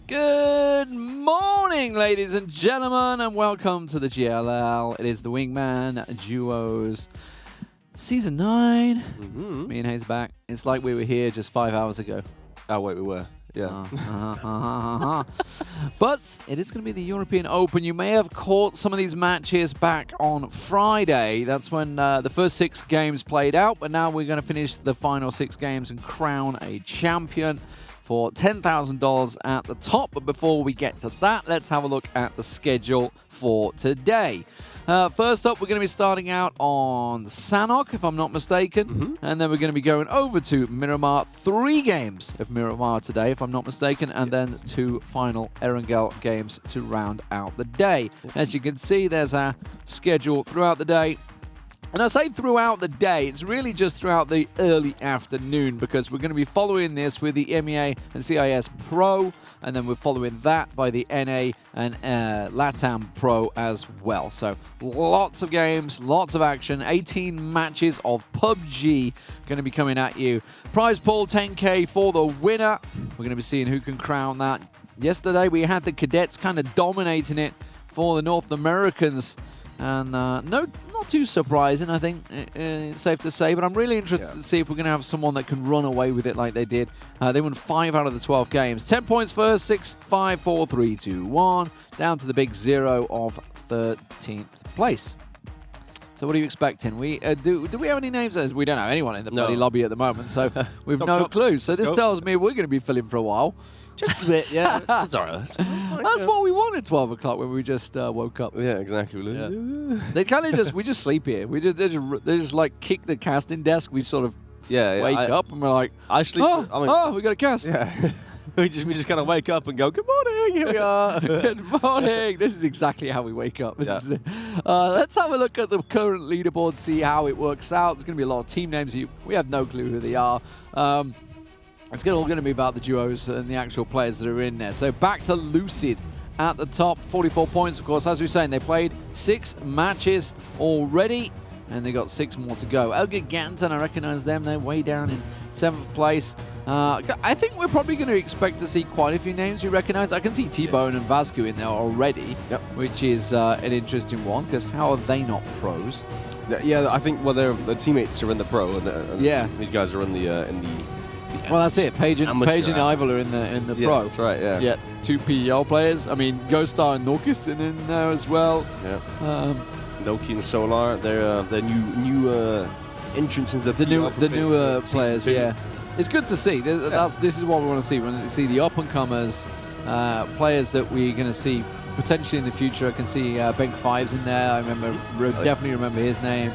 Good morning, ladies and gentlemen, and welcome to the GLL. It is the Wingman Duos Season 9. Me and Hayes back. It's like we were here just 5 hours ago. Oh, wait, we were. Yeah. But it is going to be the European Open. You may have caught some of these matches back on Friday. That's when the first 6 games played out, but now we're going to finish the final 6 games and crown a champion for $10,000 at the top. But before we get to that, let's have a look at the schedule for today. First up, we're going to be starting out on Sanok, if I'm not mistaken. And then we're going to be going over to Miramar. 3 games of Miramar today, if I'm not mistaken. And then 2 final Erangel games to round out the day. As you can see, there's our schedule throughout the day. And I say throughout the day, it's really just throughout the early afternoon, because we're going to be following this with the EMEA and CIS Pro, and then we're following that by the NA and LATAM Pro as well. So lots of games, lots of action, 18 matches of PUBG going to be coming at you. Prize pool 10K for the winner. We're going to be seeing who can crown that. Yesterday we had the cadets kind of dominating it for the North Americans. And not too surprising, I think, it's safe to say. But I'm really interested to see if we're going to have someone that can run away with it like they did. They won 5 out of the 12 games. 10 points first, 6, 5, 4, 3, 2, 1. Down to the big 0 of 13th place. So what are you expecting? We do we have any names? We don't have anyone in the bloody lobby at the moment, so we've no clue. So this tells me we're going to be filling for a while. Just a bit, yeah. That's all right. That's what we wanted 12 o'clock when we just woke up. Yeah, exactly. Yeah. They kind of we just sleep here. They just like kick the casting desk. We sort of wake up and we're like, I sleep. We got a cast. Yeah. we just kind of wake up and go, good morning, here we are. Good morning. This is exactly how we wake up. Let's have a look at the current leaderboard, see how it works out. There's going to be a lot of team names. We have no clue who they are. It's all going to be about the duos and the actual players that are in there. So back to Lucid at the top, 44 points, of course. As we were saying, they played 6 matches already, and they got 6 more to go. Elga Ganton, I recognize them. They're way down in 7th place. I think we're probably going to expect to see quite a few names we recognize. I can see T-Bone and Vasco in there already, which is an interesting one, because how are they not pros? Yeah, I think their teammates are in the pro, and these guys are in the well, that's it. Paige and Ival are in the pro. That's right. Yeah. 2 PEL players. I mean, Ghostar and Norkis are in there as well. Yeah. Noki and Solar. They're new entrants into the newer players. Yeah. It's good to see. This is what we want to see. We want to see the up and comers, players that we're going to see potentially in the future. I can see Benk Fives in there. I definitely remember his name.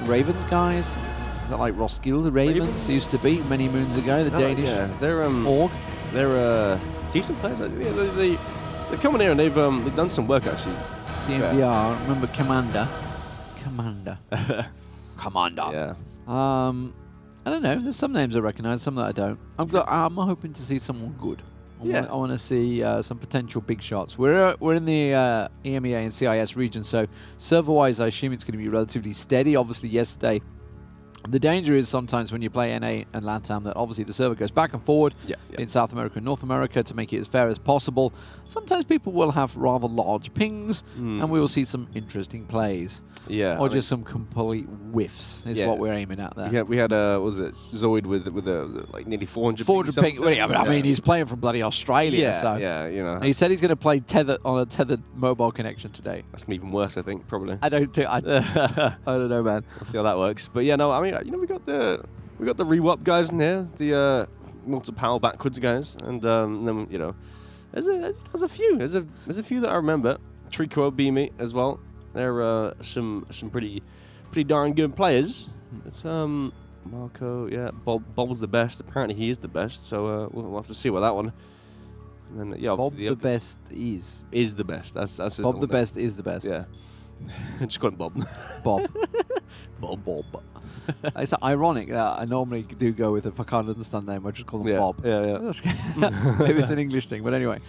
Ravens guys. Is that like Roskilde Ravens used to be many moons ago? The Danish they're org. They're decent players. They're coming here and they've done some work actually. CMBR. Remember Commander. Yeah. I don't know. There's some names I recognise, some that I don't. I'm hoping to see someone good. I want to see some potential big shots. We're in the EMEA and CIS region, so server-wise, I assume it's going to be relatively steady. Obviously, yesterday. The danger is sometimes when you play NA and LATAM that obviously the server goes back and forward in South America and North America to make it as fair as possible. Sometimes people will have rather large pings and we will see some interesting plays. Yeah. Or just some complete whiffs is what we're aiming at there. Yeah, we had Zoid with like nearly 400 ping. I mean, he's playing from bloody Australia. So. Yeah, you know. And he said he's going to play on a tethered mobile connection today. That's going to be even worse, I think, probably. I don't know, man. We'll see how that works. But yeah, no, I mean, we got the re-wop guys in here, the multi-pal backwards guys, and then there's a few that I remember. Trico Beamy as well. They're some pretty darn good players. It's Marco, Bob's the best. Apparently he is the best. So we'll have to see what that one. And then, Bob the best is the best. That's his Bob the best is the best. Yeah. Just call him Bob. Bob. It's ironic that I normally do go with if I can't understand name, I just call him Bob. Yeah. Maybe it's an English thing, but anyway.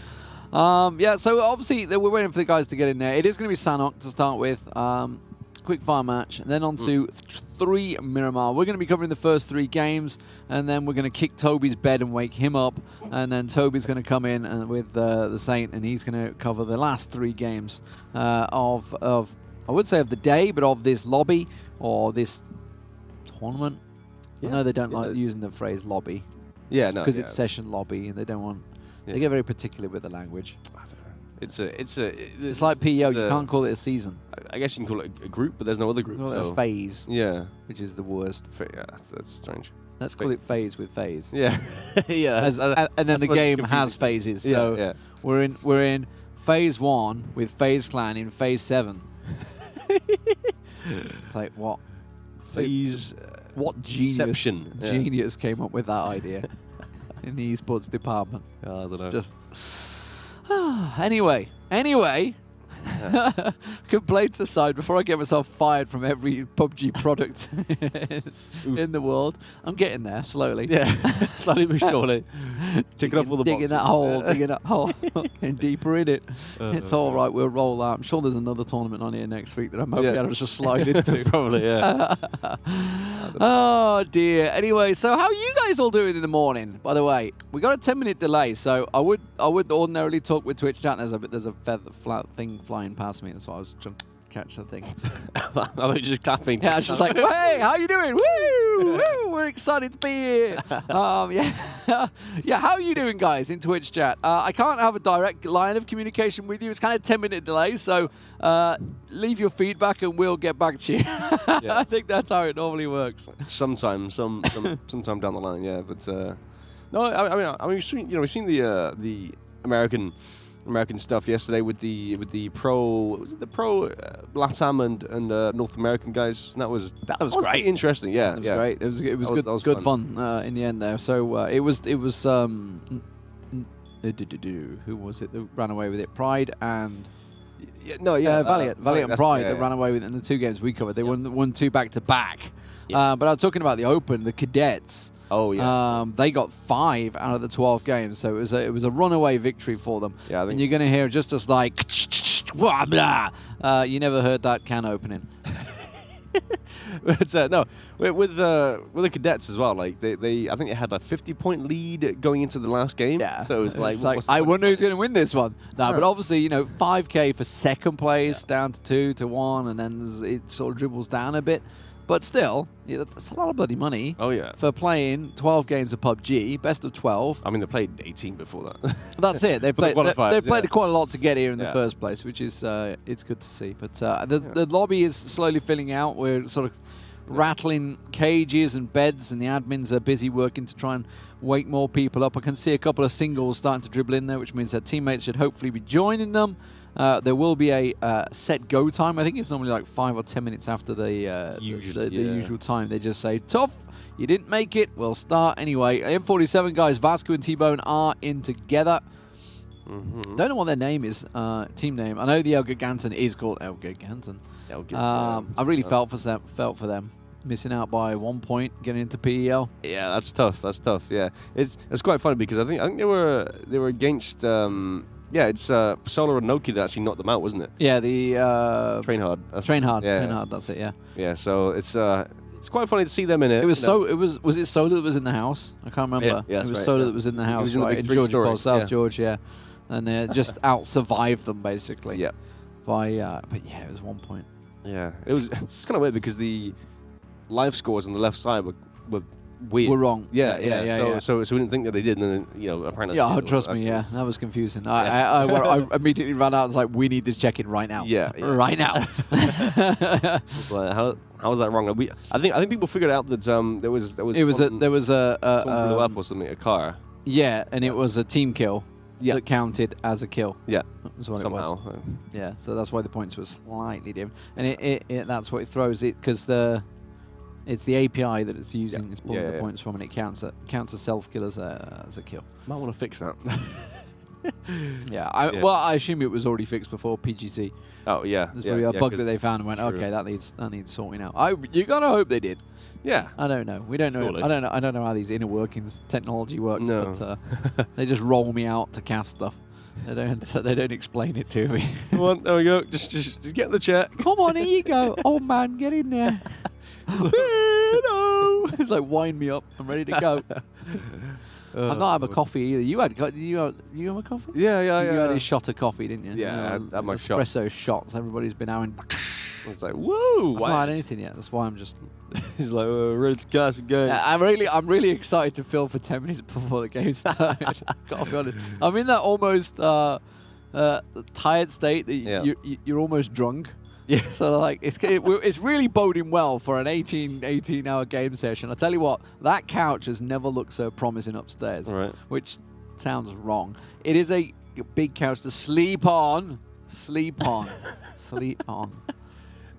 So obviously we're waiting for the guys to get in there. It is going to be Sanok to start with. quick-fire match, and then on to 3 Miramar. We're going to be covering the first 3 games, and then we're going to kick Toby's bed and wake him up, and then Toby's going to come in with the Saint, and he's going to cover the last 3 games of I would say of the day, but of this lobby or this tournament. I know they don't like using the phrase lobby. Yeah, because it's session lobby, and they don't want. They get very particular with the language. I don't know. It's like PO. You can't call it a season. I guess you can call it a group, but there's no other group. Call it a phase. Yeah, which is the worst. Yeah, that's strange. Let's call it phase with phase. Yeah, yeah. And then the game has phases. So we're in phase 1 with FaZe Clan in phase 7. It's like what? Phase. What genius came up with that idea in the esports department? Oh, I don't know. Just anyway. Complaints aside, before I get myself fired from every PUBG product in the world, I'm getting there slowly. Yeah, slowly but surely. Ticking off all the boxes. Digging that hole, getting deeper in it. It's all right, we'll roll out. I'm sure there's another tournament on here next week that I'm hoping I'll just slide into. Probably, yeah. Oh, dear. Anyway, so how are you guys all doing in the morning? By the way, we got a 10-minute delay, so I would ordinarily talk with Twitch chat. There's a feather flat thing flying past me. That's why I was trying to catch the thing. I was just clapping. Yeah, I was just like, hey, how you doing? Woo! Woo! We're excited to be here. Yeah, how are you doing, guys, in Twitch chat? I can't have a direct line of communication with you. It's kind of 10-minute delay, so leave your feedback and we'll get back to you. I think that's how it normally works. Sometime down the line, yeah. But no, I mean, we've seen the American stuff yesterday with the pro. Was it the pro LATAM and North American guys? And that was great. Interesting. Yeah, it was great. It was good fun in the end there. So it was who was it that ran away with it? Pride and Valiant and Pride that ran away with it in the 2 games we covered. They won 2 back to back. But I was talking about the Open, the cadets. Oh yeah. They got 5 out of the 12 games, so it was a runaway victory for them. Yeah, I think and you're going to hear just as like, blah, blah. You never heard that can opening. But no, with the cadets as well. Like they I think they had like 50-point lead going into the last game. Yeah. So it was like I wonder who's going to win this one. No, but obviously 5K for second place down to 2 to 1, and then it sort of dribbles down a bit. But still, that's a lot of bloody money. Oh, yeah. For playing 12 games of PUBG, best of 12. I mean, they played 18 before that. That's it. They played quite a lot to get here in the first place, which is it's good to see. But the lobby is slowly filling out. We're sort of rattling cages and beds, and the admins are busy working to try and wake more people up. I can see a couple of singles starting to dribble in there, which means their teammates should hopefully be joining them. There will be a set go time. I think it's normally like 5 or 10 minutes after the usual time. They just say, tough, you didn't make it, we'll start anyway. M47 guys, Vasco and T-Bone are in together. Don't know what their name is, team name. I know the El Giganten is called El Giganten. I really felt for them. Missing out by 1 point, getting into PEL. Yeah, that's tough. Yeah, it's quite funny because I think they were against. It's Solar and Noki that actually knocked them out, wasn't it? Yeah, the Train Hard. Train Hard. That's it. Yeah. Yeah. So it's quite funny to see them in it. It was was it Solar that was in the house? I can't remember. Yeah, it was Solar that was in the house, was in right? In Georgia, South Georgia, and they just out survived them basically. Yeah. But yeah, it was 1 point. Yeah, it's kind of weird because the live scores on the left side were weird. We're wrong. Yeah. So we didn't think that they did, and then apparently. Yeah, trust me. Yeah, that was confusing. I immediately ran out and was like, "We need this checking right now." Yeah. Right now. Like, how was that wrong? I think people figured out that there was blew up or something, a car. Yeah, and it was a team kill. Yeah. That counted as a kill. Yeah. That was what somehow. It was. Yeah. So that's why the points were slightly different, and that's what it throws it because it's the API that it's using. It's pulling the points from, and it counts a self kill as a kill. Might want to fix that. Well, I assume it was already fixed before PGC. Oh yeah. There's probably a bug that they found and went, okay, that needs sorting out. You gotta hope they did. Yeah. I don't know. We don't know. Surely. I don't know how these inner workings technology works. No. But they just roll me out to cast stuff. They don't explain it to me. Come on, there we go. Just get in the chair. Come on, here you go. Old man, get in there. Hello. It's like, wind me up. I'm ready to go. I've not had a coffee either. You had you have a coffee? Yeah. You had a shot of coffee, didn't you? Yeah, I had my shot. Espresso shots. Everybody's been having. It's like, whoa! I've not had anything yet. That's why I'm just. He's like, ready to cast a game. Yeah, I'm really excited to film for 10 minutes before the game starts. Gotta be honest. I'm in that almost tired state that you're almost drunk. Yeah. So like it's really boding well for an 18-hour game session. I tell you what, that couch has never looked so promising upstairs. Right. Which sounds wrong. It is a big couch to sleep on. Sleep on. Sleep on.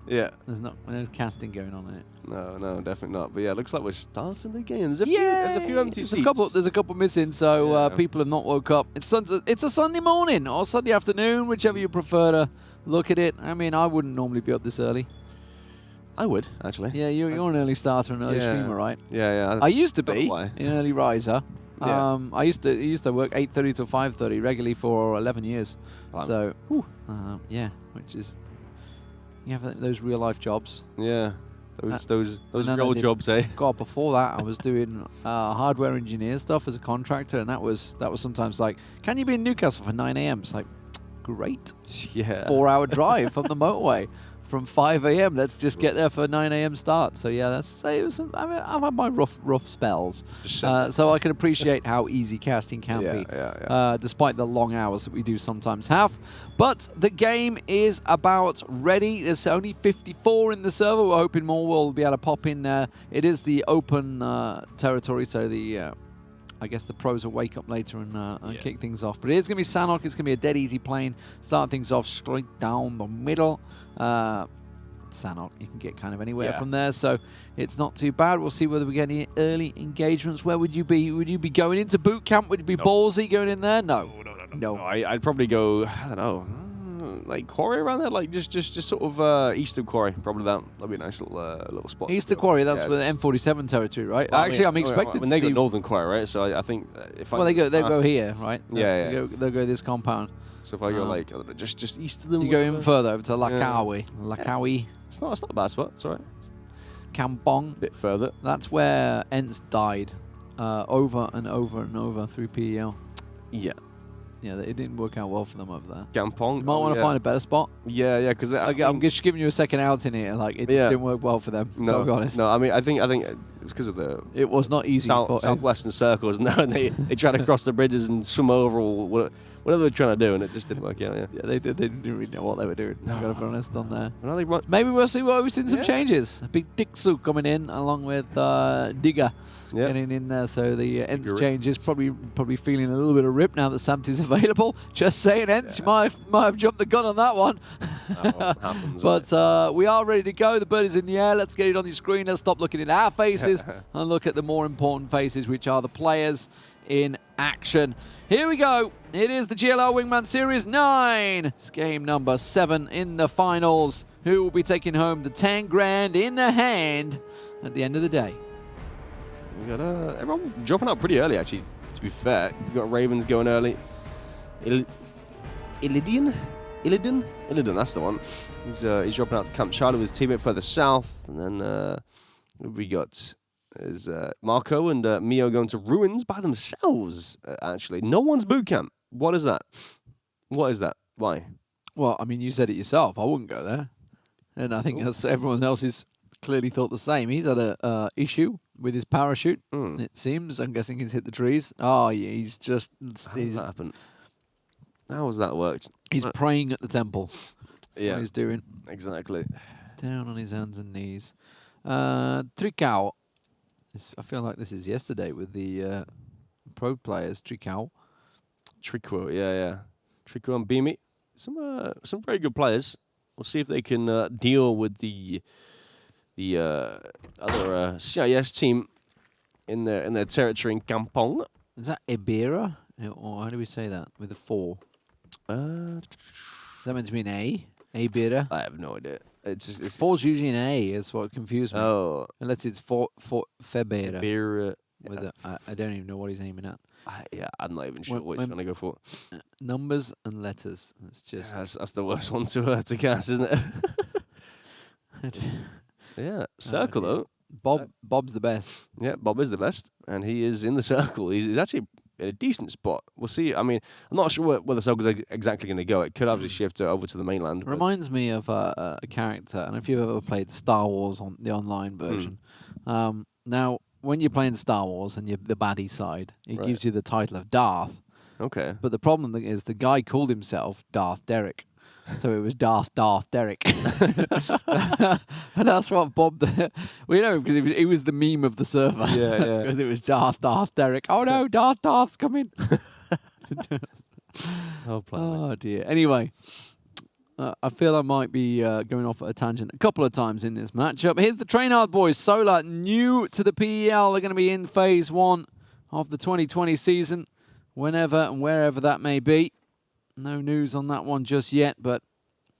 Yeah. There's no casting going on in it. No, definitely not. But yeah, it looks like we're starting the game. There's a few empty seats. There's a couple missing, so people have not woke up. It's a Sunday morning or Sunday afternoon, whichever you prefer to look at it. I mean, I wouldn't normally be up this early. I would, actually. Yeah, you're an early starter and early streamer, right? Yeah. I used to be an early riser. Yeah. I used to work 8:30 to 5:30 regularly for 11 years. Wow. So, which is you have those real life jobs. Yeah. Those real jobs, eh? God, before that, I was doing hardware engineer stuff as a contractor, and that was sometimes like, can you be in Newcastle for 9 a.m.? It's like, great. Yeah. 4-hour drive from the motorway from 5 a.m. Let's just get there for 9 a.m. start. So yeah, I've had my rough spells, so I can appreciate how easy casting can be, despite the long hours that we do sometimes have. But the game is about ready. There's only 54 in the server. We're hoping more will be able to pop in there. It is the open territory, so the I guess the pros will wake up later and kick things off. But it is going to be Sanok. It's going to be a dead easy plane. Start things off straight down the middle. Sanok, you can get kind of anywhere from there, so it's not too bad. We'll see whether we get any early engagements. Where would you be? Would you be going into boot camp? Would you be ballsy going in there? No. I'd probably go, I don't know, like Quarry around there, like just sort of east of Quarry, probably that'd be a nice little spot. East of Quarry, that's with M47 territory, right? Well, actually, I'm expecting they go northern Quarry, right? So I think if they go here, right? They'll go this compound. So if I go like just east of them, you go even further over to Lakawi. Lakawi. It's not a bad spot. It's alright. Kampong. A bit further. That's where Ents died, over and over and over through PEL. Yeah. Yeah, it didn't work out well for them over there. Kampong. You might want to find a better spot. Yeah, because I'm just giving you a second out in here. Like it didn't work well for them. No, to be honest. No, I mean I think it was because of the. It was not easy. Southwestern circles, and they tried to cross the bridges and swim over or whatever they're trying to do, and it just didn't work out. Yeah, they did. They didn't really know what they were doing. No. I've got to be honest on there. Maybe we'll see. We've seen some changes. A big Dixu coming in along with Digger getting in there. So the Ents change is probably feeling a little bit of rip now that Samti's available. Just saying, Ents, you might have jumped the gun on that one. Happens, but we are ready to go. The bird is in the air. Let's get it on your screen. Let's stop looking at our faces and look at the more important faces, which are the players in action. Here we go. It is the GLL Wingman Series 9. It's game number 7 in the finals. Who will be taking home the 10 grand in the hand at the end of the day? We got everyone dropping out pretty early, actually, to be fair. We've got Ravens going early. Illidan, that's the one. He's dropping out to Camp Charlie with his teammate further south. And then we got is Marco and Mio going to Ruins by themselves, actually. No one's boot camp. What is that? What is that? Why? Well, I mean, you said it yourself. I wouldn't go there. And I think everyone else has clearly thought the same. He's had a issue with his parachute, it seems. I'm guessing he's hit the trees. Oh, yeah, he's just... How did that happen? How has that worked? He's praying at the temple. That's what he's doing. Exactly. Down on his hands and knees. Tricao. I feel like this is yesterday with the pro players. Tricao, yeah. Tricao and Beamy. Some very good players. We'll see if they can deal with the other CIS team in their territory in Kampong. Is that Ibera? Or how do we say that? With a 4? Is that meant to be an A? Ibera? I have no idea. It's 4's usually an A. That's what confused me. Oh. Unless it's for Febera. With I don't even know what he's aiming at. Yeah, I'm not even sure what he's trying to go for. Numbers and letters. It's just That's the worst one to cast, isn't it? Yeah, circle though. Bob's the best. Yeah, Bob is the best, and he is in the circle. He's actually in a decent spot. We'll see. I mean, I'm not sure where the circle's exactly going to go. It could obviously shift over to the mainland. Reminds me of a character. I don't know if you've ever played Star Wars on the online version. Now, when you're playing Star Wars and you're the baddie side, it gives you the title of Darth. Okay. But the problem is the guy called himself Darth Derek. So it was Darth Derek. And that's what Bob... we know because he was the meme of the server. Yeah. Because it was Darth Derek. Oh no, Darth's coming. Oh dear. Anyway, I feel I might be going off at a tangent a couple of times in this matchup. Here's the Train Hard boys. Solar, new to the PEL. They're going to be in Phase 1 of the 2020 season, whenever and wherever that may be. No news on that one just yet, but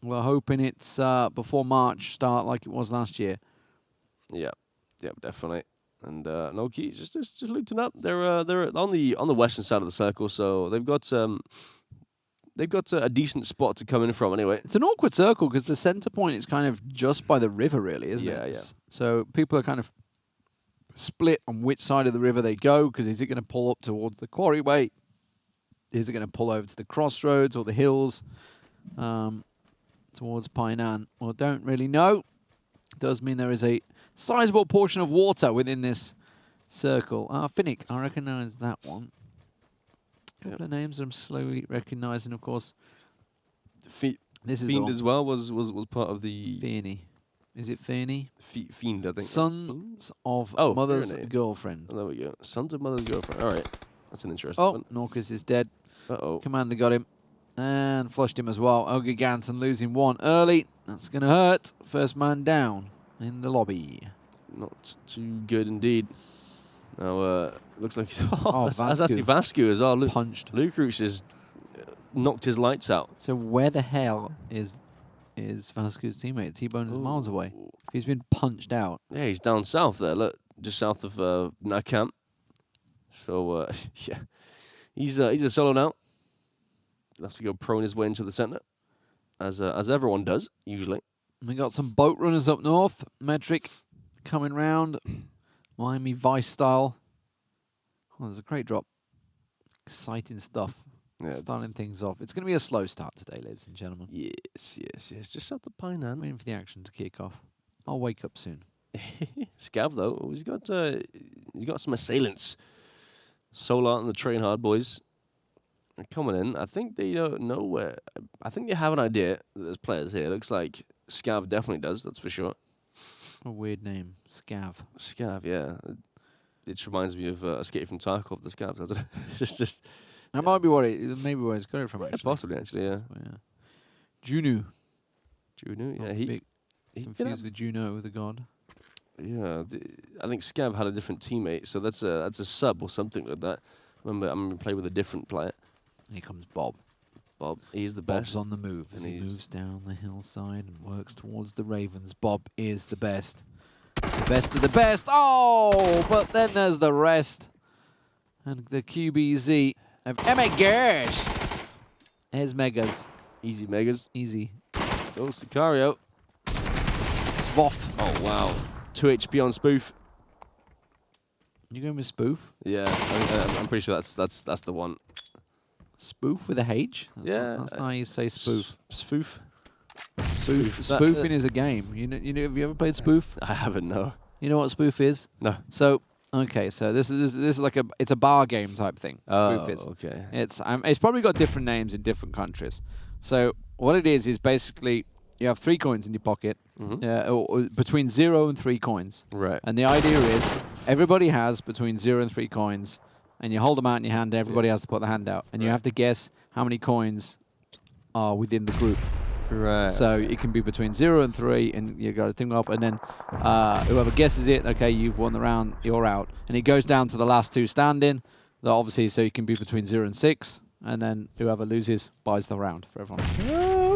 we're hoping it's before March start like it was last year. Yeah, definitely. And no keys, just looting up. They're on the western side of the circle, so they've got a decent spot to come in from anyway. It's an awkward circle because the center point is kind of just by the river, really, isn't it? Yeah. So people are kind of split on which side of the river they go, because is it going to pull up towards the quarryway? Is it going to pull over to the crossroads or the hills towards Painan? Well, don't really know. It does mean there is a sizable portion of water within this circle. Finnick, I recognise that one. A couple of names I'm slowly recognising, of course. This is Fiend as well was part of the... Fearney. Is it Fearney? Fiend, I think. Sons of Mother's Girlfriend. Oh, there we go. Sons of Mother's Girlfriend. All right. That's an interesting one. Norcus is dead. Uh-oh. Commander got him. And flushed him as well. Ogre Ganson losing one early. That's going to hurt. First man down in the lobby. Not too good indeed. Now, looks like... Vascu. That's actually Vascu as well. Punched. Lucrooch has knocked his lights out. So where the hell is Vascu's teammate? T-Bone is miles away. He's been punched out. Yeah, he's down south there. Look, just south of Nakam. So, yeah. He's a solo now. He'll have to go prone his way into the center, as everyone does, usually. We got some boat runners up north. Metric coming round. Miami Vice style. Oh, there's a crate drop. Exciting stuff. Yeah, starting things off. It's going to be a slow start today, ladies and gentlemen. Yes. Just out the Painan. Waiting for the action to kick off. I'll wake up soon. Scav, though, he's got some assailants. Solar and the Train Hard boys are coming in. I think they know where. I think they have an idea that there's players here. Looks like Scav definitely does, that's for sure. A weird name. Scav. Scav, yeah. It reminds me of Escape from Tarkov, the Scavs. I don't know. It's just... That might be where it's got it from, actually. Possibly, actually, yeah. Juno, yeah. He confused with Juno, the god. Yeah, I think Scav had a different teammate, so that's a sub or something like that. I'm gonna play with a different player. Here comes Bob. Bob, he's the best. Bob's on the move as he moves down the hillside and works towards the Ravens. Bob is the best. The best of the best. Oh, but then there's the rest. And the QBZ of Megas. There's Megas. Easy Megas. Easy. Oh, Sicario. Svoff. Oh, wow. 2 HP on Spoof. You going with Spoof? Yeah, I'm pretty sure that's the one. Spoof with a H? That's not how you say spoof. Spoof. Spoofing is a game. You know, have you ever played Spoof? I haven't, no. You know what Spoof is? No. So, okay, so this is like it's a bar game type thing. Spoof is. Okay. It's probably got different names in different countries. So what it is basically you have 3 coins in your pocket, or between 0 and 3 coins. Right. And the idea is everybody has between 0 and 3 coins, and you hold them out in your hand. Everybody has to put the hand out, and you have to guess how many coins are within the group. Right. So it can be between 0 and 3, and you got to think up, and then whoever guesses it, okay, you've won the round, you're out. And it goes down to the last 2 standing. Obviously, so you can be between 0 and 6, and then whoever loses buys the round for everyone.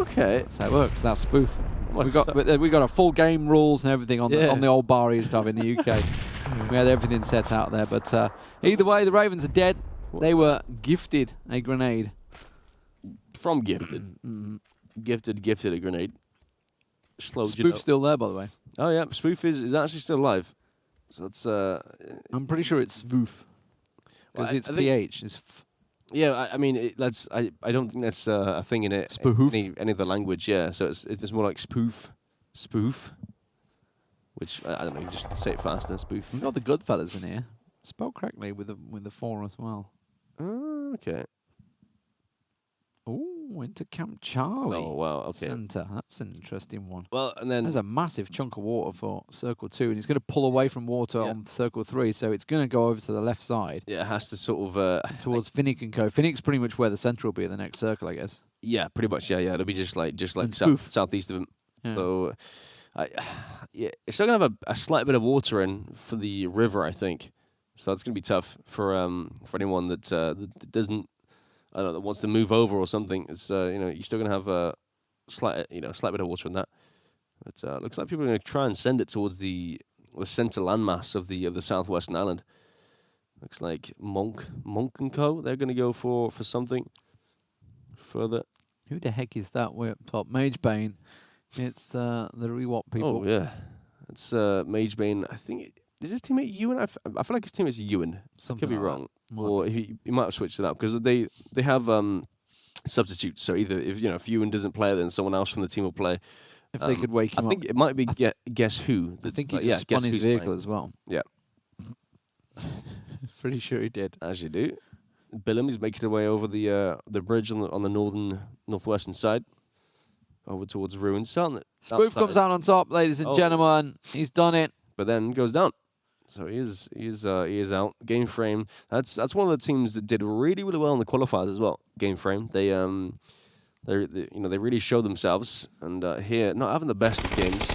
Okay. That's how it works. That's Spoof. We got a full game rules and everything on the old bar stuff in the UK. We had everything set out there, but either way, the Ravens are dead. They were gifted a grenade. From Gifted. Gifted a grenade. Spoof's still there, by the way. Oh, yeah. Spoof is actually still alive. So that's... I'm pretty sure it's Svoof. Because it's PH. It's yeah, I mean, I don't think that's a thing in it. Spoof. Any other language, yeah. So it's more like spoof. Which, I don't know, you just say it faster, spoof. We've got the Goodfellas in here. Spelled correctly with the 4 as well. Oh, okay. Oh, into Camp Charlie. Oh, wow, okay. Center. That's an interesting one. Well, and then... There's a massive chunk of water for Circle 2, and he's going to pull away from water on Circle 3, so it's going to go over to the left side. Yeah, it has to sort of... towards Finnick and Co. Finnick's pretty much where the center will be in the next circle, I guess. Yeah, pretty much, yeah. It'll be just like southeast of him. Yeah. So, it's still going to have a slight bit of water in for the river, I think. So that's going to be tough for anyone that doesn't... I don't know, that wants to move over or something. It's you're still gonna have a slight bit of water in that. But looks like people are gonna try and send it towards the center landmass of the southwestern island. Looks like Monk and Co. They're gonna go for something further. Who the heck is that way up top? Mage Bane. It's the Rewop people. Oh yeah, it's Mage Bane. I think is his teammate Ewan. I feel like his teammate's Ewan. Something could be like wrong. That. Or he might have switched it up because they have substitutes. So either if Ewan doesn't play, then someone else from the team will play. If they could wake him up. I think it might be Guess Who. I think he just spun his vehicle playing as well. Yeah. Pretty sure he did. As you do. Billum is making their way over the bridge on the northwestern side, over towards Ruins. Spoof comes out on top, ladies and gentlemen. He's done it. But then goes down. So he is out. Game Frame. That's one of the teams that did really, really well in the qualifiers as well. Game Frame. They really showed themselves, and here not having the best of games,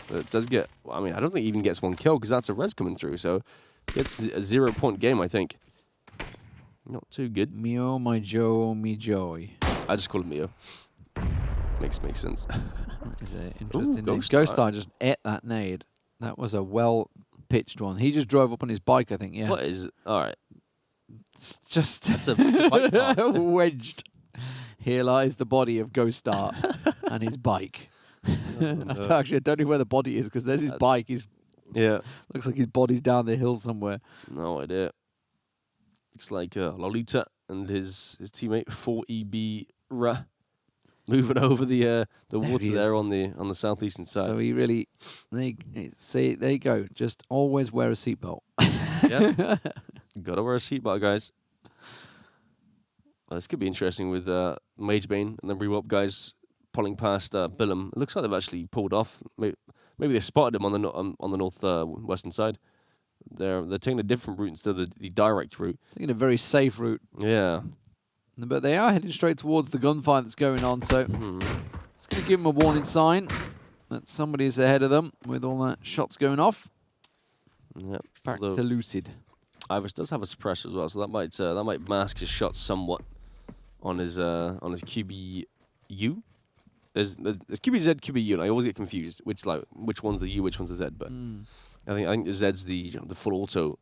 but it does get. I mean, I don't think he even gets one kill because that's a res coming through. So it's a 0-point game, I think. Not too good. Mio, my Joe, me Joey. I just call him Mio. Makes sense. That is an interesting name. Ghostar just ate that nade. That was a well-pitched one. He just drove up on his bike, I think, yeah. What is... All right. It's just... That's a wedged. Here lies the body of Ghostar and his bike. Actually, I don't know where the body is, because there's his bike. Looks like his body's down the hill somewhere. No idea. Looks like Lolita and his teammate 4EB Ra moving over the water there on the southeastern side. So he really, there you go. Just always wear a seatbelt. Yeah, gotta wear a seatbelt, guys. Well, this could be interesting with Mage Bane and the Rewop guys pulling past Billum. It looks like they've actually pulled off. Maybe they spotted him on the northwestern side. They're taking a different route instead of the direct route. Taking a very safe route. Yeah. But they are heading straight towards the gunfight that's going on, so it's going to give them a warning sign that somebody is ahead of them with all that shots going off. Yep. Back to Lucid. Iris does have a suppressor as well, so that might mask his shots somewhat on his QBU. There's QBZ, QBU, and I always get confused which one's the U, which one's the Z. But I think the Z's the full auto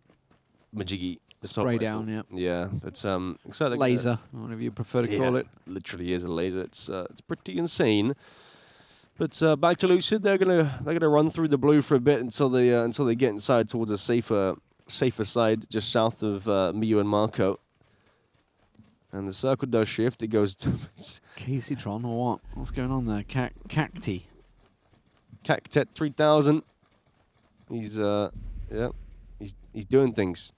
Majiggy. Spray down, yeah. Yeah, it's exciting. Laser, whatever you prefer to call it. Literally is a laser. It's pretty insane. But back to Lucid, they're gonna run through the blue for a bit until they get inside towards a safer side, just south of Miu and Marco. And the circle does shift. It goes to Caseytron or what? What's going on there? Cacti. Cactet 3000. He's he's doing things.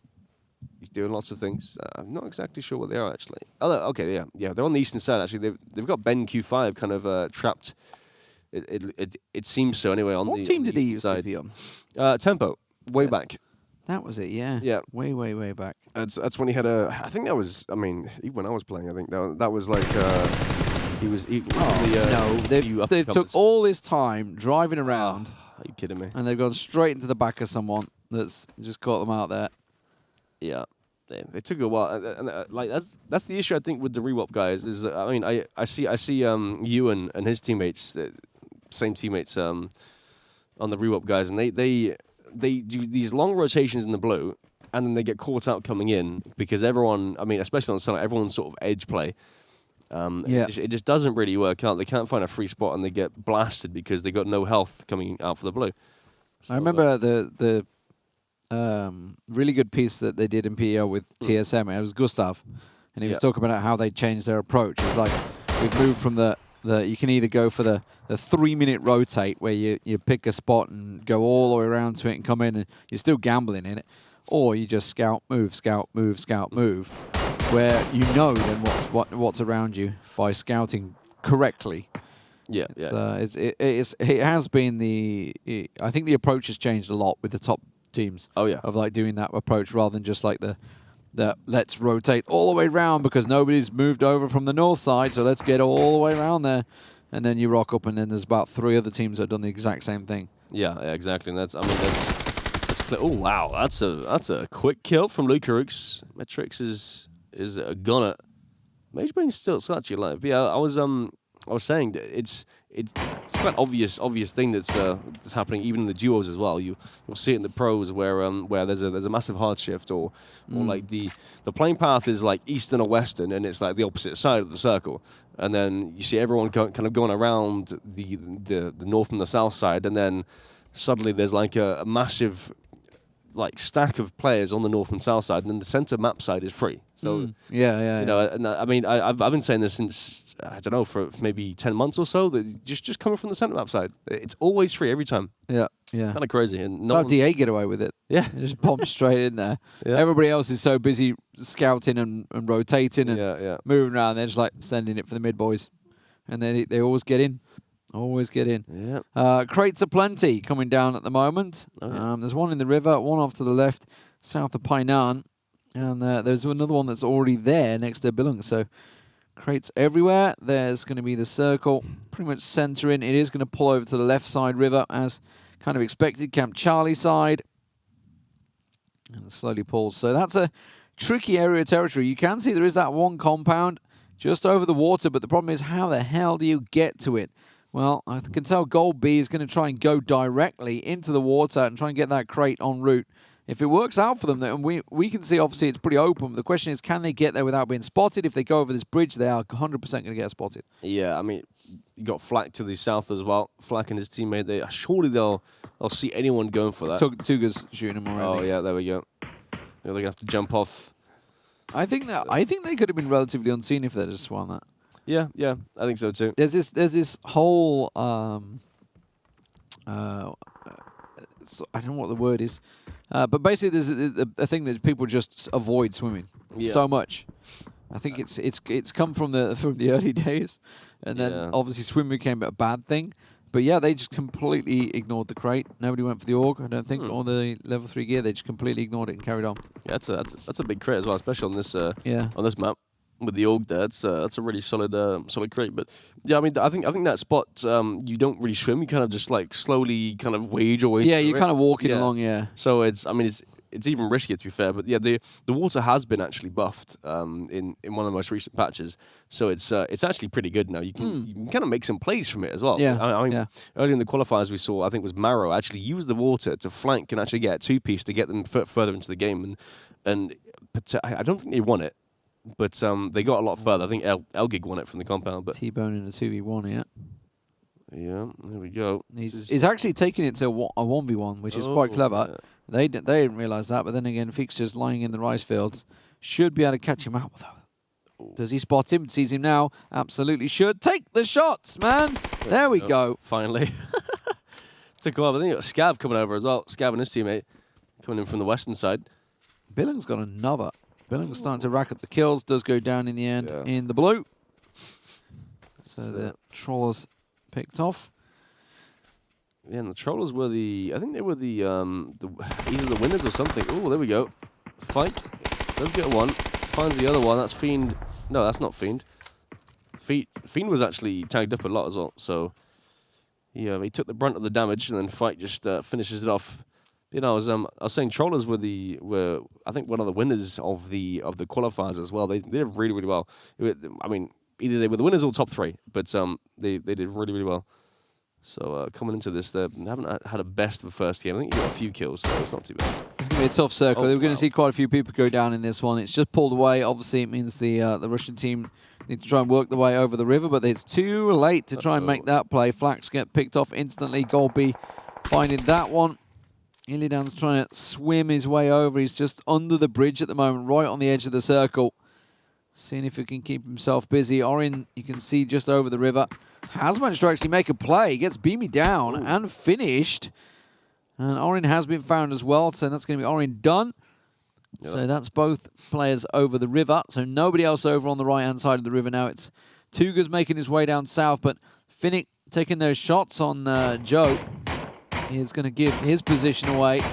He's doing lots of things. I'm not exactly sure what they are, actually. Oh, okay, yeah. They're on the eastern side, actually. They've got Ben Q5 kind of trapped. It seems so, anyway, on what team did he used to be on? Tempo, way back. That was it, yeah. Yeah. Way back. That's when he had I think that was, I mean, even when I was playing, I think that was like, they took all this time driving around. Are you kidding me? And they've gone straight into the back of someone that's just caught them out there. Yeah, they took a while, and like that's the issue I think with the Rewop guys is I mean I see Ewan and his teammates, same teammates on the Rewop guys, and they they do these long rotations in the blue, and then they get caught out coming in because everyone, I mean, especially on Sunlight, everyone's sort of edge play. It just doesn't really work out. They can't find a free spot, and they get blasted because they got no health coming out for the blue. So I remember the really good piece that they did in PEL with TSM. It was Gustav, and he was talking about how they changed their approach. It's like we've moved from the you can either go for the 3-minute rotate where you pick a spot and go all the way around to it and come in, and you're still gambling in it, or you just scout, move, scout, move, scout, move, where you know then what's around you by scouting correctly. Yeah, It has been I think the approach has changed a lot with the top teams. Oh yeah, of like doing that approach rather than just like the let's rotate all the way around because nobody's moved over from the north side, so let's get all the way around there, and then you rock up, and then there's about 3 other teams that have done the exact same thing. Yeah, exactly. And that's clear. Oh wow, that's a quick kill from Lucarux. Metrix is a gunner. Magebane's still actually alive. But yeah, I was saying that it's quite obvious thing that's happening even in the duos as well. You'll see it in the pros where there's a massive hard shift or like the playing path is like eastern or western, and it's like the opposite side of the circle, and then you see everyone kind of going around the north and the south side, and then suddenly there's like a massive like stack of players on the north and south side, and then the center map side is free. So you know, and I mean, I've been saying this since I don't know for maybe 10 months or so that just coming from the center map side, it's always free every time. Yeah. Kind of crazy. And how DA get away with it. Yeah, just bomb straight in there. Yeah. Everybody else is so busy scouting and rotating and moving around. They're just like sending it for the mid boys, and then they always get in. Always get in. Yeah. Crates aplenty coming down at the moment. Oh, yeah. There's one in the river, one off to the left, south of Painan. And there's another one that's already there next to Billung. So crates everywhere. There's going to be the circle pretty much centering. It is going to pull over to the left side river as kind of expected. Camp Charlie side. And slowly pulls. So that's a tricky area of territory. You can see there is that one compound just over the water. But the problem is, how the hell do you get to it? Well, I can tell Gold B is going to try and go directly into the water and try and get that crate en route. If it works out for them, then we can see obviously it's pretty open. But the question is, can they get there without being spotted? If they go over this bridge, they are 100% going to get spotted. Yeah, I mean, you got Flack to the south as well. Flack and his teammate, surely they'll see anyone going for that. Tuga's shooting him already. Oh yeah, there we go. They're going to have to jump off. I think they could have been relatively unseen if they'd just swam that. Yeah, I think so too. There's this whole I don't know what the word is, but basically there's a thing that people just avoid swimming so much. I think it's come from the early days, and then obviously swimming became a bad thing. But yeah, they just completely ignored the crate. Nobody went for the AUG, I don't think, or the level 3 gear. They just completely ignored it and carried on. Yeah, that's a big crate as well, especially on this on this map. With the AUG there, that's a really solid crate. But yeah, I mean, I think that spot you don't really swim. You kind of just like slowly kind of wade your way. Yeah, you're kind of walking along. Yeah. So it's even riskier to be fair. But yeah, the water has been actually buffed in one of the most recent patches. So it's actually pretty good now. You can kind of make some plays from it as well. Yeah. I mean, earlier in the qualifiers we saw, I think it was Maro actually use the water to flank and actually get a 2-piece to get them further into the game. And I don't think they won it. But they got a lot further. I think Elgig won it from the compound. But T-Bone in a 2v1, yeah. Yeah, there we go. He's actually taking it to a 1v1, which is quite clever. Yeah. They didn't realise that, but then again, Fixture's lying in the rice fields. Should be able to catch him out, though. Does he spot him? Sees him now? Absolutely should. Take the shots, man. There we go. Finally. Took a while. I think got Scav coming over as well. Scav and his teammate coming in from the western side. Billung's got another. Billung's starting to rack up the kills. Does go down in the end in the blue. So the Trollers picked off. Yeah, and the Trollers were I think they were either the winners or something. Oh, there we go. Fight. Does get one. Finds the other one. That's Fiend. No, that's not Fiend. Fiend was actually tagged up a lot as well. So, yeah, he took the brunt of the damage, and then Fight just finishes it off. You know, I was saying Trollers were I think one of the winners of the qualifiers as well. They did really, really well. I mean, either they were the winners or top 3, but they did really, really well. So coming into this, they haven't had a best of a first game. I think you got a few kills, so it's not too bad. It's going to be a tough circle. We're going to see quite a few people go down in this one. It's just pulled away. Obviously, it means the Russian team need to try and work their way over the river, but it's too late to try and make that play. Flax get picked off instantly. Golby finding that one. Illidan's trying to swim his way over. He's just under the bridge at the moment, right on the edge of the circle. Seeing if he can keep himself busy. Orin, you can see just over the river, has managed to actually make a play. He gets Beamy down and finished. And Orin has been found as well, so that's going to be Orin done. Yep. So that's both players over the river. So nobody else over on the right-hand side of the river now. It's Tuga's making his way down south, but Finnick taking those shots on Joe. He is going to give his position away.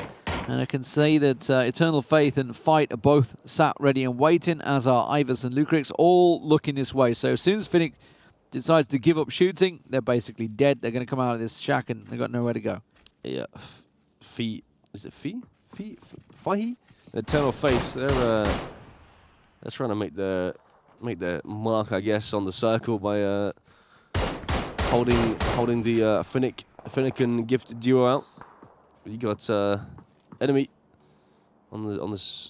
And I can say that Eternal Faith and Fight are both sat ready and waiting, as are Ivers and Lucrix, all looking this way. So as soon as Finnick decides to give up shooting, they're basically dead. They're going to come out of this shack and they've got nowhere to go. Yeah. Is it Fahi? Eternal Faith. They're trying to make their mark, I guess, on the circle by holding the Finnick and Gifted duo out. You got enemy on this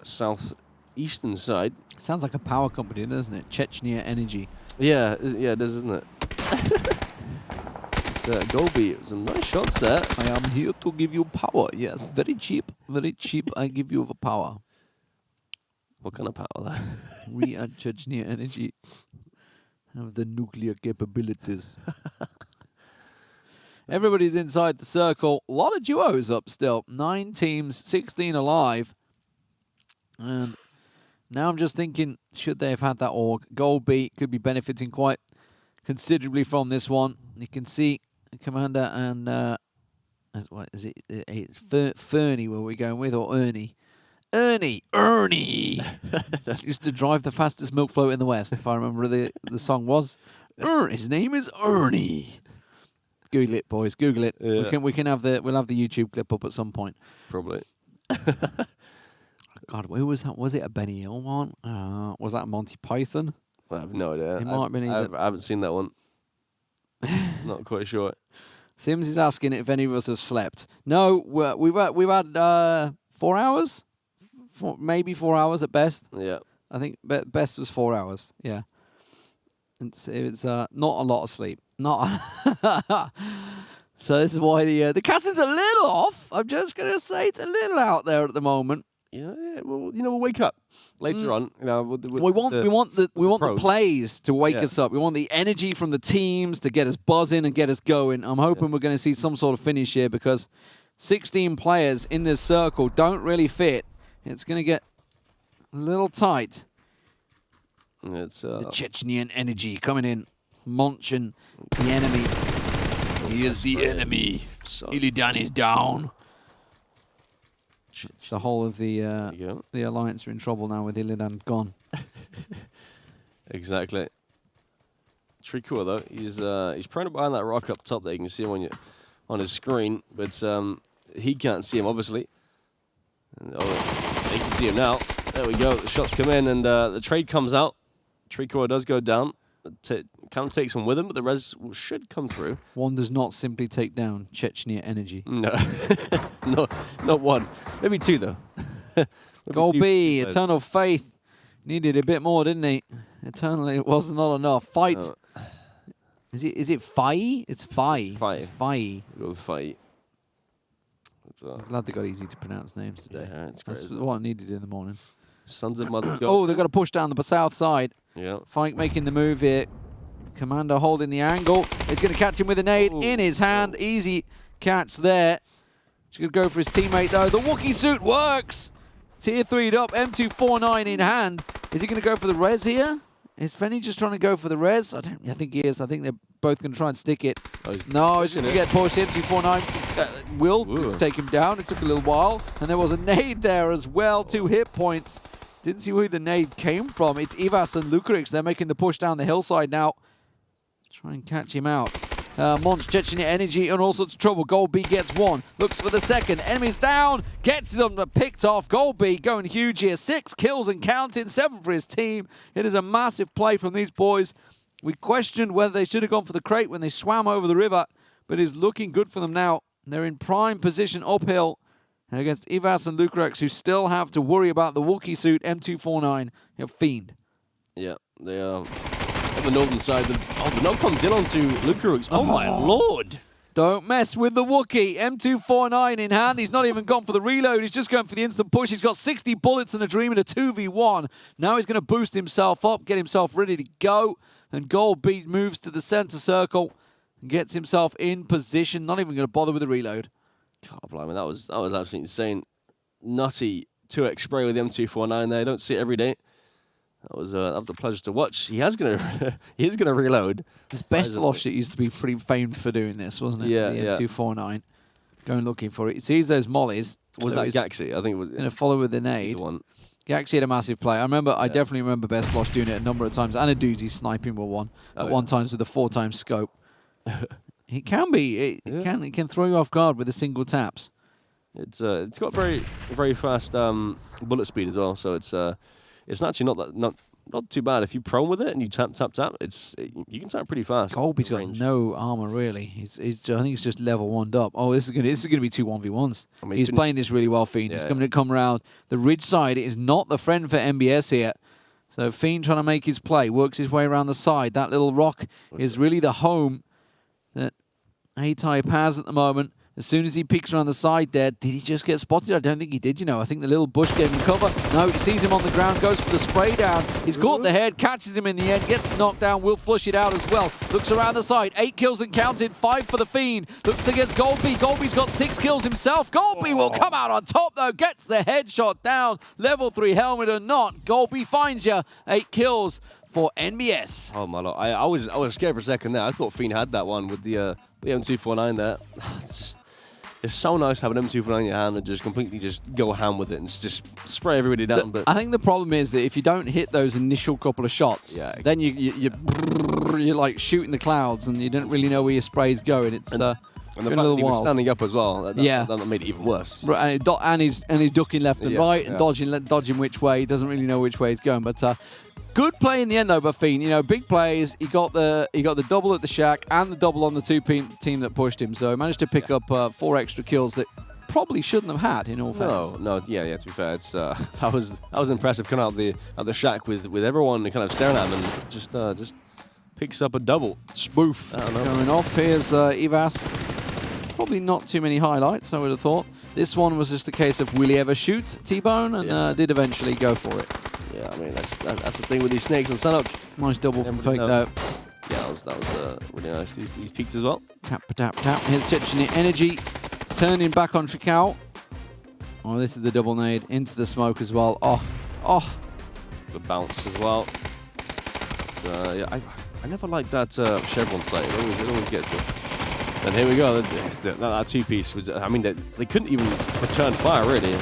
southeastern side. Sounds like a power company, doesn't it? Chechnya Energy. Yeah, it does, isn't it? Golby, some nice shots there. I am here to give you power. Yes, very cheap, very cheap. I give you the power. What kind of power? We at Chechnya Energy have the nuclear capabilities. Everybody's inside the circle. A lot of duos up still. 9 teams, 16 alive. And now I'm just thinking, should they have had that org? Golby could be benefiting quite considerably from this one. You can see Commander and what is it? Fernie, where we're going with, or Ernie? Ernie! Used to drive the fastest milk float in the West, if I remember the song was. His name is Ernie. Google it, boys. Google it. Yeah. We'll have the YouTube clip up at some point. Probably. God, who was that? Was it a Benny Hill one? Was that a Monty Python? I have no idea. It might have been either. I haven't seen that one. Not quite sure. Sims is asking if any of us have slept. No, we've had 4 hours, maybe 4 hours at best. Yeah, I think best was 4 hours. Yeah, it's not a lot of sleep. Not. So this is why the casting's a little off. I'm just gonna say it's a little out there at the moment. Yeah. Well, we'll wake up later on. We want the plays to wake us up. We want the energy from the teams to get us buzzing and get us going. I'm hoping we're going to see some sort of finish here, because 16 players in this circle don't really fit. It's going to get a little tight. It's the Chechnyan energy coming in, munching the enemy. Here's the enemy. Illidan is down. The whole of the alliance are in trouble now with Illidan gone. Exactly. Tricor though, he's prone behind that rock up top there. You can see him on his screen, but he can't see him obviously. And, you can see him now. There we go. The shots come in, and the trade comes out. Tricor does go down. Kind of takes one with him, but the res should come through. One does not simply take down Chechnya Energy. No, not one. Maybe two though. Golby, Eternal Faith needed a bit more, didn't he? Eternally, it was not enough. Fight. Is it Fai? It's Fai. Fai. Go with Fai. I'm glad they got easy to pronounce names today. Yeah, it's great. That's what I needed in the morning. Sons of Mother. Oh, they've got to push down the south side. Yeah. Fike making the move here. Commander holding the angle. It's going to catch him with a nade in his hand. Easy catch there. He's going to go for his teammate though. The Wookiee suit works. Tier 3'd up. M249 in hand. Is he going to go for the res here? Is Fenny just trying to go for the res? I think he is. I think they're both going to try and stick it. No, he's just going to get pushed. M249 will take him down. It took a little while. And there was a nade there as well. 2 hit points. Didn't see who the nade came from. It's Ivas and Lucrix. They're making the push down the hillside now. Try and catch him out. Monch, Chechnya Energy in all sorts of trouble. Golby gets one. Looks for the second. Enemies down. Gets them picked off. Golby going huge here. 6 kills and counting. 7 for his team. It is a massive play from these boys. We questioned whether they should have gone for the crate when they swam over the river. but it's looking good for them now. They're in prime position uphill against Ivas and Lucarex, who still have to worry about the Wookiee suit, M249, Fiend. Yeah, they are on the northern side. The knock comes in onto Lucarex. Oh, my lord! Don't mess with the Wookiee. M249 in hand. He's not even gone for the reload. He's just going for the instant push. He's got 60 bullets and a dream in a 2v1. Now he's going to boost himself up, get himself ready to go. And Goldbeat moves to the center circle and gets himself in position. Not even going to bother with the reload. God, blimey, that was absolutely insane. Nutty 2x spray with the M249 there. I don't see it every day. That was a pleasure to watch. He is gonna reload. This best loss, it used to be pretty famed for doing this, wasn't it? Yeah, the yeah. M249. Going looking for it. He sees those mollies. Was that Gaxi? I think it was. Going to follow with the nade. Gaxi had a massive play. I definitely remember Best Loss doing it a number of times. And a doozy sniping with one. At one times with a 4x scope. He can be. It can throw you off guard with a single taps. It's got very, very fast bullet speed as well. So it's actually not too bad. If you prone with it and you tap, you can tap pretty fast. Goldbe's got no armor really. I think he's just level 1'd up. Oh, this is gonna be 2 1v1s. I mean, he's playing this really well, Fiend. He's going to come around. The ridge side is not the friend for MBS here. So Fiend trying to make his play, works his way around the side. That little rock is really the home that A-Type has at the moment. As soon as he peeks around the side there, did he just get spotted? I don't think he did, I think the little bush gave him cover. No, he sees him on the ground, goes for the spray down. He's caught the head, catches him in the end, gets knocked down, will flush it out as well. Looks around the side, 8 kills and counted, 5 for the Fiend. Looks against Goldbeat. Goldbeat's got 6 kills himself. Goldbeat will come out on top though, gets the headshot down. Level 3 helmet or not, Goldbeat finds you. 8 kills for NBS. Oh my lord, I was scared for a second there. I thought Fiend had that one with the M249 there. It's so nice to have an M249 in your hand and just completely go ham with it and just spray everybody down. But I think the problem is that if you don't hit those initial couple of shots, then you're like shooting the clouds and you don't really know where your spray's going. It's and the fact that he was standing up as well, that made it even worse. Right, and he's ducking left and right and dodging which way. He doesn't really know which way he's going, but. Good play in the end though by Fiend. Big plays. He got the double at the shack and the double on the team that pushed him. So he managed to pick up 4 extra kills that probably shouldn't have had in all fairness. No, yeah. To be fair, it's that was impressive coming out the shack with everyone kind of staring at him and just picks up a double. Spoof going off. Here's Ivas. Probably not too many highlights, I would have thought. This one was just a case of will he ever shoot T-Bone, and did eventually go for it. Yeah, I mean that's the thing with these snakes on Sanok. Nice double from Fake though. Yeah, that was really nice. These peaks as well. Tap. Here's Chechnya Energy, turning back on Trikau. Oh, this is the double nade into the smoke as well. Oh. The bounce as well. But, yeah, I never liked that Chevron sight. It always gets me. And here we go. That 2-piece was. I mean, they couldn't even return fire really.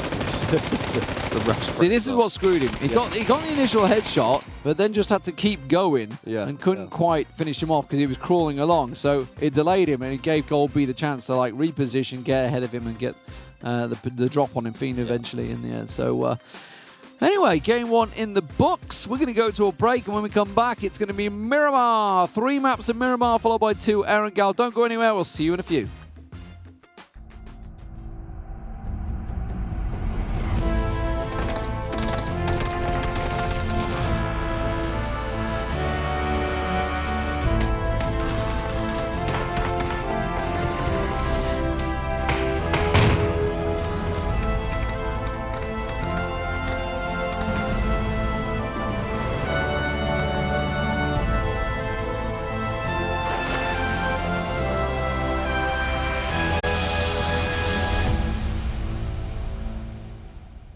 See, this is what screwed him. He got the initial headshot, but then just had to keep going and couldn't quite finish him off because he was crawling along. So it delayed him, and it gave Goldbeat the chance to reposition, get ahead of him, and get the drop on him, Fiend eventually in the end. So anyway, game 1 in the books. We're going to go to a break, and when we come back, it's going to be Miramar. 3 maps of Miramar, followed by 2 Erangel. Don't go anywhere. We'll see you in a few.